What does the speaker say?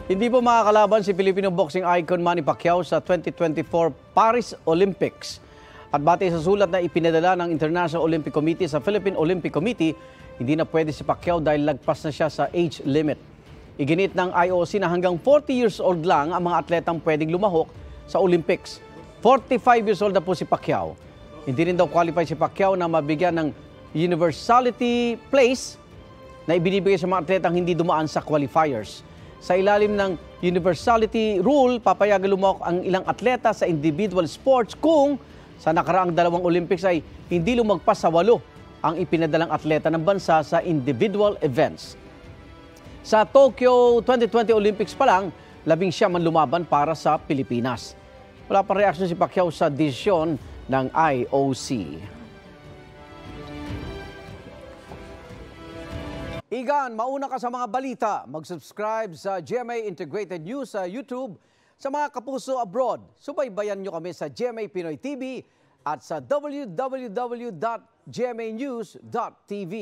Hindi po makakalaban si Filipino boxing icon Manny Pacquiao sa 2024 Paris Olympics. At batay sa sulat na ipinadala ng International Olympic Committee sa Philippine Olympic Committee, hindi na pwede si Pacquiao dahil lagpas na siya sa age limit. Iginit ng IOC na hanggang 40 years old lang ang mga atletang pwedeng lumahok sa Olympics. 45 years old na po si Pacquiao. Hindi rin daw qualify si Pacquiao na mabigyan ng universality place na ibinibigay sa mga atletang hindi dumaan sa qualifiers. Sa ilalim ng universality rule, papayagan lumahok ang ilang atleta sa individual sports kung sa nakaraang dalawang Olympics ay hindi lumagpas sa 8 ang ipinadalang atleta ng bansa sa individual events. Sa Tokyo 2020 Olympics pa lang, 19 man lumaban para sa Pilipinas. Wala pa reaksyon si Pacquiao sa desisyon ng IOC. Igan, mauna ka sa mga balita. Mag-subscribe sa GMA Integrated News sa YouTube. Sa mga kapuso abroad, subaybayan nyo kami sa GMA Pinoy TV at sa www.gmanews.tv.